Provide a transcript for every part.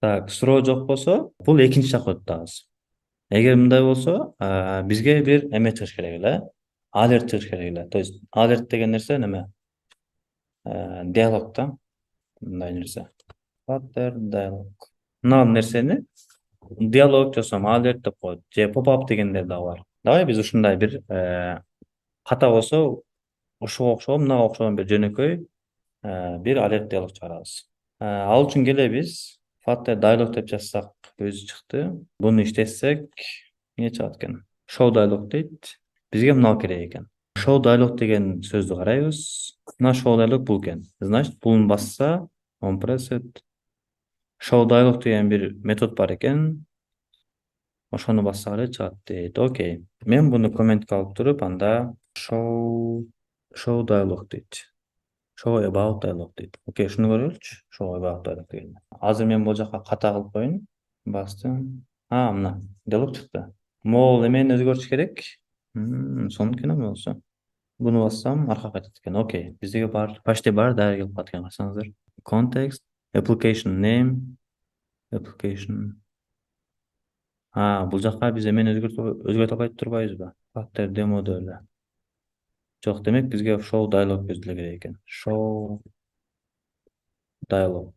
Так, суроо жок болсо, бул экинчи жакка өтүп атабыз. Эгер мындай болсо, бизге бир эме чыгыш керек эле. Алерт чыгыш керек эле. То есть алерт деген нерсе неме? Диалог да, мындай нерсе. Flutter dialog. Мына нерсени диалог жасасам алерт деп коет. Же pop-up дегендер да бар. Давай биз ушундай бир ката болсо, ушуга окшогон, мынага окшогон бир жөнөкөй бир алерт диалог чыгарабыз. Ал үчүн келебиз. Flutter dialog деп жазсак өзү чыкты. Буну иштетсек эмне чыгат экен? Show dialog дейт. Бизге мынау керек экен. Show dialog деген сөздү карайбыз. Мына show dialog бул экен. Значит, буну басса, on preset show dialog деген бир метод бар экен. Ошону бассак эле чыгат дейт. Окей. Мен буну комментке алып туруп, анда show dialog дейт. Show about dialog дейт. Окей, шуну көрөлүчү. Show about dialog деген. Азыр мен бул жака ката кылып коеюн. Бастым. Мына диалог чыкты. Могул эмени өзгөртүш керек? Сонун экен болсо. Буну бассам аркага кайтат экен. Окей. Бизге почти баары дайыр келип калат экен, карасаңыздар. Context, application name, application. Бул жака биз эмени өзгөртө албай турбайбызбы? Factor демодо эле. Жок, демек бизге show dialog көзүлө керек экен. Show dialog.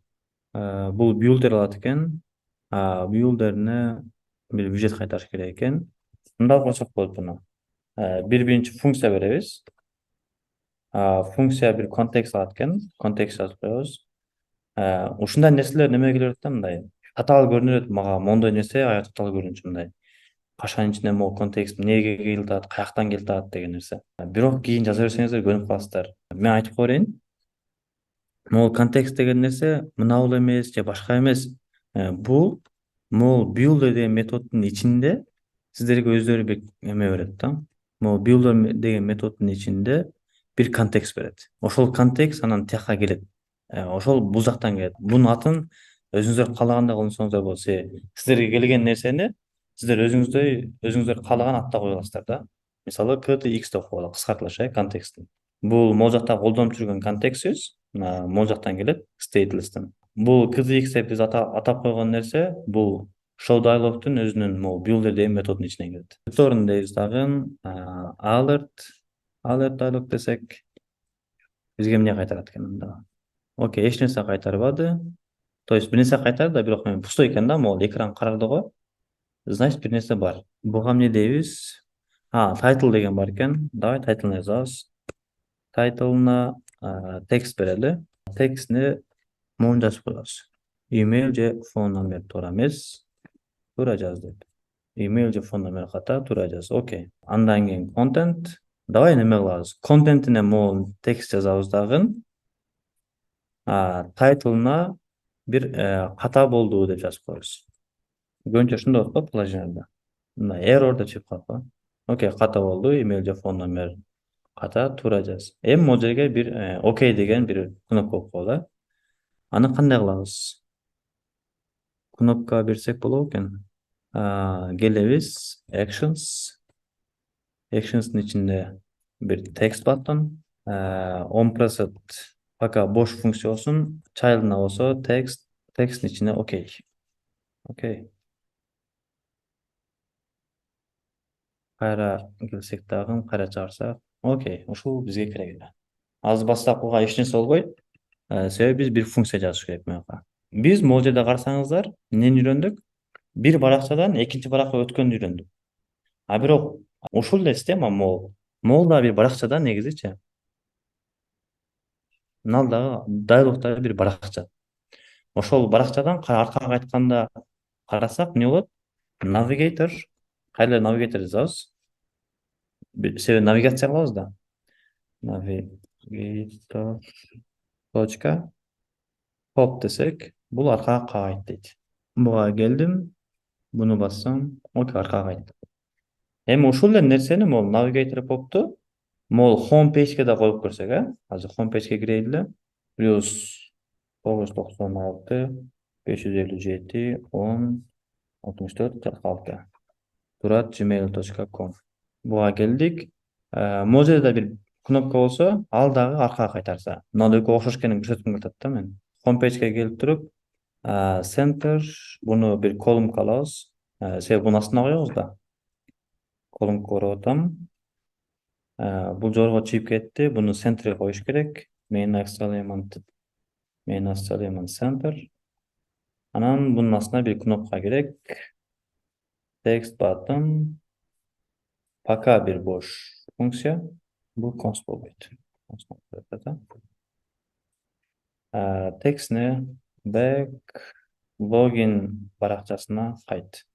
Бул builder алат экен. Builder'не бир widget кайтарыш керек экен. Мындай кылсак болот буну. Биринчи функция беребиз. Функция бир контекст алат экен. Контекст жазып коебуз. Ушундай нерселер неме келип атат да, мындай татаал көрүнөт. Мага мондой нерсе аябай татаал көрүнчү, мындай. Кашанын ичинде могу контекст эмнеге келип атат, каяктан келип атат деген нерсе. Бирок кийин жаза берсеңиздер көнүп каласыздар. Мен айтып коеюн. Могул контекст деген нерсе мынабул эмес же башка эмес. Бул могул builder деген методдун ичинде сиздерге өздөрү бир эме берет да. Могул builder деген методдун ичинде бир контекст берет. Ошол контекст анан тияка келет. Ошол бул жактан келет. Бунун атын өзүңүздөр каалагандай колдонсоңуздар болот. Сиздерге келген нерсени сиздер өзүңүздөр каалаган атта кое аласыздар да. Мисалы ktx деп коелу, кыскартылышы контекстин. Бул могул жакта колдонуп жүргөн контекст сөз, могул жактан келет, stateless'тен. Бул ktx деп биз атап койгон нерсе, бул show dialog'тун өзүнүн могул builder деген методдун ичинен келет. Return дейбиз дагы, alert dialog десек, бизге эмне кайтарат экен анда? Окей, эч нерсе кайтарбады. То есть бир нерсе кайтарды да, бирок пустой экен да, могул экран карарды го. Значит, бир нерсе бар. Буга эмне дейбиз? Title деген бар экен. Давай тайтлны жазабыз. Тайтлына текст берели. Текстни моун жазып коебуз. Email же phone номер туура эмес. Туура жаз деп. Email же phone номер ката, туура жаз. Окей. Андан кийин content. Давай неме кылабыз? Контентине моун текст жазабыз дагы. Тайтлына бир ката болду деп жазып коебуз. Көбүнчө ошондой болот го приложениеде. Мына error деп чыгып калат го. Окей, ката болду. Email же phone номер ката, туура жаз. Эми могул жерге бир окей деген бир кнопка коюп коелу. Аны кандай кылабыз? Кнопка берсек болот экен. Келебиз actions. Actions'ın içinde bir text button. On preset пока boş funksiyon olsun. Child'ına olsa text'in içine okey. Okey. Kayra gelsek dagы, kayra çağırsak. Okey. Uşul bizge керек эле. Азыр баштапкыга эч нерсе болбойт. Себеби биз бир функция жазыш керек мынага. Биз могул жерде карасаңыздар, эмнени үйрөндүк? Бир баракчадан экинчи баракка өткөндү үйрөндүк. Бирок ушул эле система могул да бир баракчада негизичи. Мына дагы диалогдагы бир баракча. Ошол баракчадан аркага кайтканда карасак эмне болот? Навигатор. Кайра навигатор жазабыз. Себеби навигация кылабыз да. Navigator точка pop десек, бул аркага кайт дейт. Буга келдим. Буну бассам, окей, аркага кайтты. Эми ушул эле нерсени могул навигатор попту могул home page'ге да коюп көрсөк, Азыр home page'ге кирейли эле. +996 557 10 64 46. turat@gmail.com. Буга келдик. Могул жерде бир кнопка болсо, ал дагы аркага кайтарса. Мына экөө окшош экенин көрсөткүм келип атат да мен. Home page'ге келип туруп, Center bunu bir kolumga alabыз. Себеби bunun астына коебуз да. Колумка ороп атам. Бул жорго чыгып кетти. Буну центрге коюш керек. Main access element center. Анан bunun астына bir кнопка керек. Text button. Пока bir boş funksiya. Bu const болбойт. Текстни back login баракчасына кайт.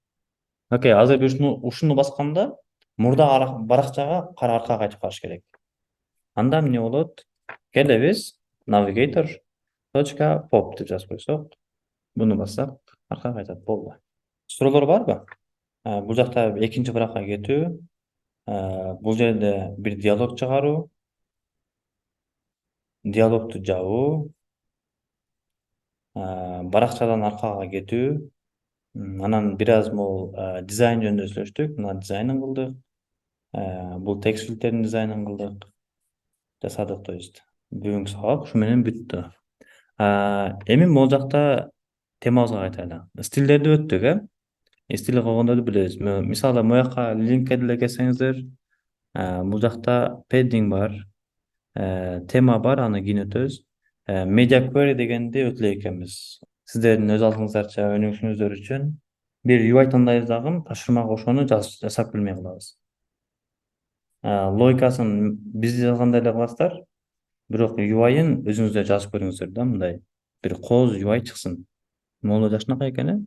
Окей, азыр ушуну басканда мурда баракчага аркага кайтып калыш керек. Анда эмне болот? Келебиз navigator.pop деп жазып койсок, буну бассак аркага кайтат. Болду. Суроолор барбы? Бул жакта экинчи баракка кетүү, бул жерде бир диалог чыгаруу, диалогду жабуу, баракчадан аркага кетүү, анан бир аз могул дизайн жөнүндө сүйлөштүк. Мына дизайнын кылдык. Бул текст фильтрдин дизайнын кылдык. Жасадык, то есть. Бүгүнкү сабак ушу менен бүттү. Эми могул жакта темабызга кайтайлы. Стилдерди өттүк, стиль койгондорду билебиз. Мисалы, мояка линкке деле келсеңиздер, бул жакта padding бар, тема бар, аны кийин өтөбүз. Media query дегенди өтөлөй экенбиз. Сиздердин өз алдыңыздарча өнүгүшүңүздөр үчүн бир UI тандайбыз дагы, ташырмага ошону жасап билмей калабыз. Логикасын биз жазгандай эле кыласыздар, бирок UI-ын өзүңүздөр жазып көрүңүздөр да, мындай бир кооз UI чыксын. Могул жашынака экен,